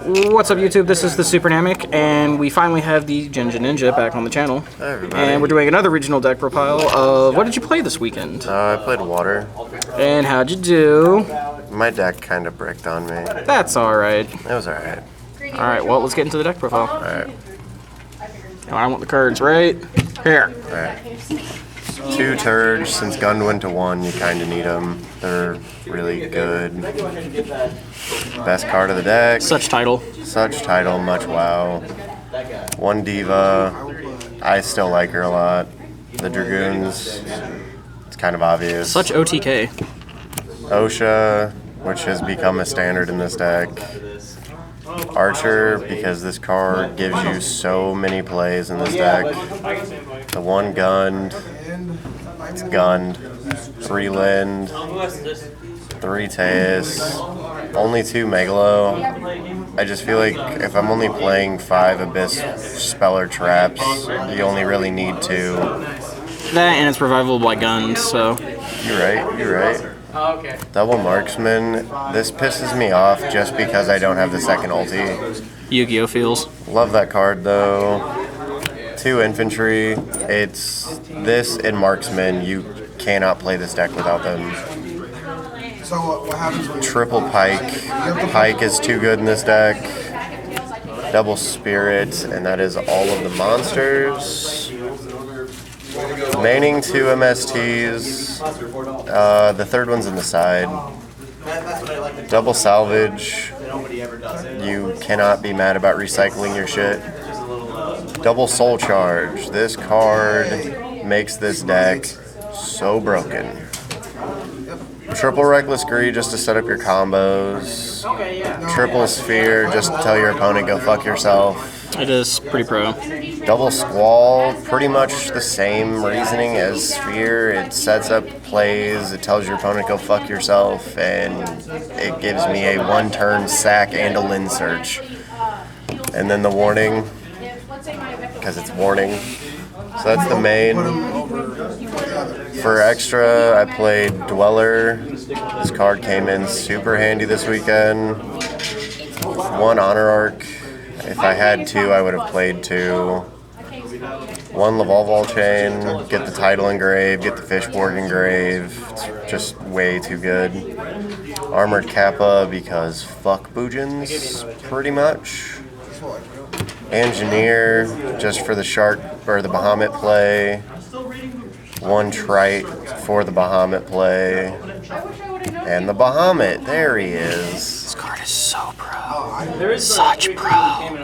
What's up, YouTube? This is the Supernamic, and we finally have the Ginja back on the channel. Hi, everybody. And we're doing another regional deck profile of what did you play this weekend? I played water. And how'd you do? My deck kind of bricked on me. That's alright. It was alright. Alright, well, let's get into the deck profile. Alright. I want the cards right here. Alright. 2 turds. Since Gun went to 1, you kind of need them. They're really good. Best card of the deck. Such title. Such title, much wow. 1 diva. I still like her a lot. The Dragoons. It's kind of obvious. Such OTK. OSHA, which has become a standard in this deck. Archer, because this card gives you so many plays in this deck. The 1 gunned, it's gunned, 3 Lind, 3 Teus, only 2 Megalo. I just feel like if I'm only playing 5 Abyss Speller Traps, you only really need 2. That and it's revivable by guns, so. You're right. Double Marksman. This pisses me off just because I don't have the second ulti. Yu-Gi-Oh feels. Love that card though. 2 Infantry. It's this and Marksman. You cannot play this deck without them. So what happens? Triple Pike. Pike is too good in this deck. Double Spirit, and that is all of the monsters. Remaining 2 MSTs. The third one's in the side. Double Salvage. You cannot be mad about recycling your shit. Double Soul Charge. This card makes this deck so broken. Triple Reckless Greed just to set up your combos. Triple Sphere just to tell your opponent go fuck yourself. It is pretty pro. Double Squall, pretty much the same reasoning as Sphere. It sets up plays, it tells your opponent go fuck yourself, and it gives me a 1-turn sack and a Lind Search. And then the warning, because it's warning. So that's the main. For extra, I played Dweller. This card came in super handy this weekend. 1 Honor Arc. If I had 2, I would have played 2. 1 Lavalval Chain, get the title engraved, get the Fishborg engraved. It's just way too good. Armored Kappa, because fuck Boojins, pretty much. Engineer, just for the Shark, or the Bahamut play. 1 Trite for the Bahamut play. And the Bahamut, there he is. This card is so pro. Such pro.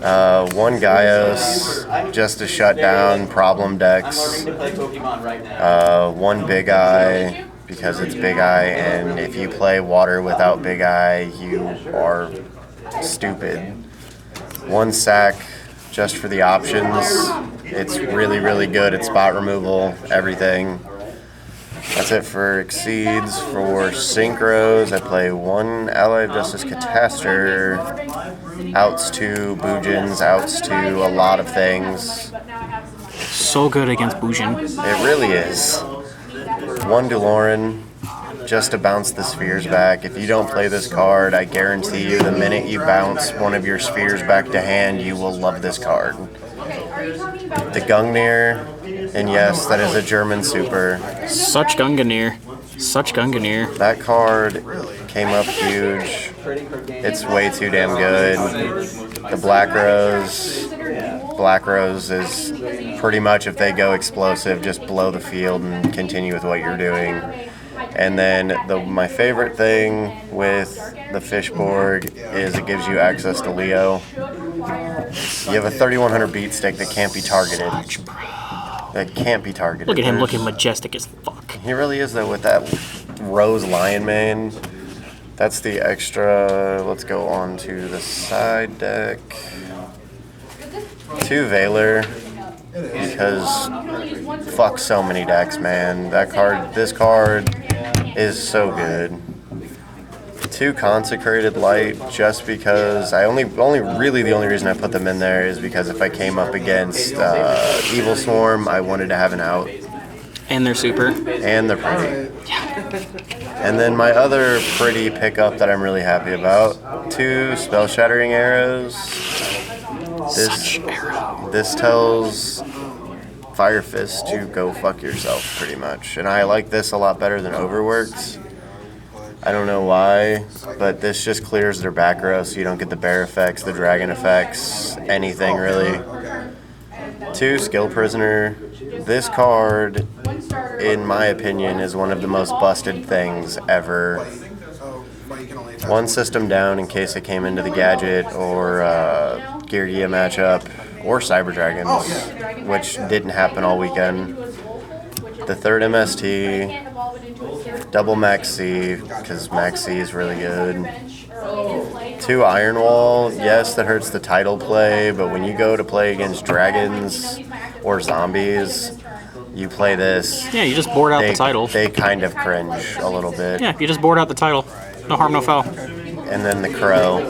1 Gaios, just to shut down problem decks. 1 Big Eye, because it's Big Eye, and if you play water without Big Eye, you are stupid. 1 Sack, just for the options. It's really, really good at spot removal, everything. That's it for Exceeds. For Synchros, I play 1 Ally of Justice Catastor, outs to Boojins, outs to a lot of things. So good against Boojin. It really is. 1 Delorean, just to bounce the spheres back. If you don't play this card, I guarantee you the minute you bounce one of your spheres back to hand, you will love this card. The Gungnir, and yes, that is a German super. Such Gunganir. Such Gunganir. That card came up huge. It's way too damn good. The Black Rose. Black Rose is pretty much, if they go explosive, just blow the field and continue with what you're doing. And then my favorite thing with the Fishborg is it gives you access to Leo. You have a 3100 beat stick that can't be targeted. That can't be targeted. Look at him looking majestic as fuck. He really is though with that Rose Lion Mane. That's the extra. Let's go on to the side deck. 2 Valor, because fuck so many decks, man. This card is so good. 2 Consecrated Light, just because the only reason I put them in there is because if I came up against Evil Swarm, I wanted to have an out. And they're super. and they're pretty. And then my other pretty pickup that I'm really happy about, 2 spell shattering arrows. This tells Fire Fist to go fuck yourself, pretty much. And I like this a lot better than Overworks. I don't know why, but this just clears their back row so you don't get the bear effects, the dragon effects, anything really. 2 Skill Prisoner. This card, in my opinion, is one of the most busted things ever. 1 system down in case it came into the Gadget or Gear Gia matchup, or Cyber Dragons, which didn't happen all weekend. The 3rd MST, double Max C, because Max C is really good. 2 Iron Wall, yes, that hurts the title play, but when you go to play against dragons or zombies, you play this. Yeah, you just board out the title. They kind of cringe a little bit. Yeah, you just board out the title. No harm, no foul. And then the Crow,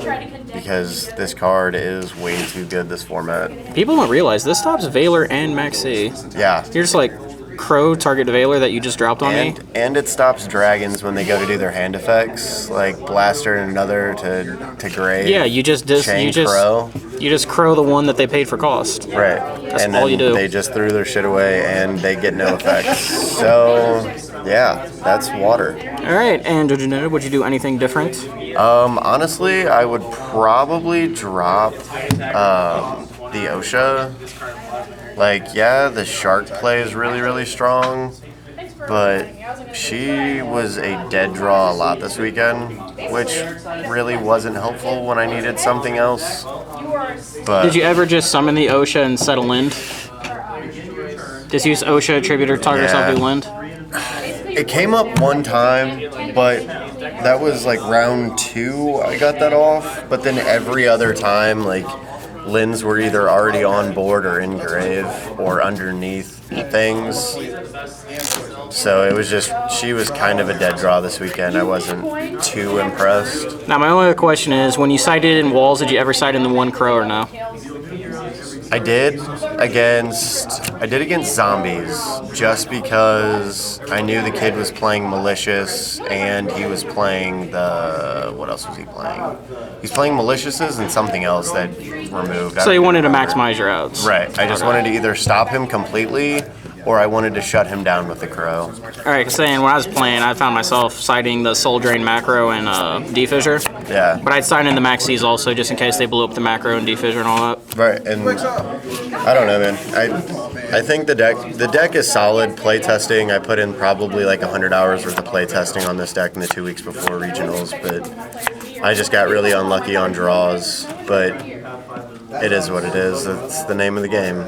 because this card is way too good this format. People don't realize this stops Veiler and Maxi. Yeah. You're just like Crow target Veiler that you just dropped on me. And it stops dragons when they go to do their hand effects, like Blaster and another to Grave. Yeah, you just Crow. You just Crow the one that they paid for cost. Right. That's and all then you do. They just threw their shit away and they get no effects. So yeah, that's water. All right, and would you do anything different? Honestly, I would probably drop the OSHA. Like, yeah, the shark play is really, really strong, but she was a dead draw a lot this weekend, which really wasn't helpful when I needed something else. But Did you ever just summon the OSHA and set a Lind? Just use OSHA attributor, target yourself, do Lind? it came up one time, but that was like round 2 I got that off, but then every other time, like, Linds were either already on board or in grave or underneath things. So it was just, she was kind of a dead draw this weekend. I wasn't too impressed. Now, my only other question is, when you sighted in walls, did you ever sight in the 1 Crow or no? I did against zombies, just because I knew the kid was playing Malicious and he was playing what else was he playing? He's playing Maliciouses and something else that removed. So you wanted to maximize your outs. Right. I just wanted to either stop him completely or I wanted to shut him down with the Crow. Alright, because when I was playing, I found myself sighting the Soul Drain macro and D-Fissure. Yeah. But I'd sign in the Maxis also, just in case they blew up the macro and D-Fissure and all that. Right, and I don't know, man. I think the deck is solid play testing. I put in probably like 100 hours worth of play testing on this deck in the 2 weeks before regionals, but I just got really unlucky on draws. But it is what it is. It's the name of the game.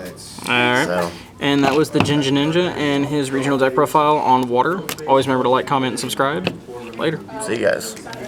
Alright. So. And that was the Ginja Ninja and his regional deck profile on water. Always remember to like, comment, and subscribe. Later. See you guys.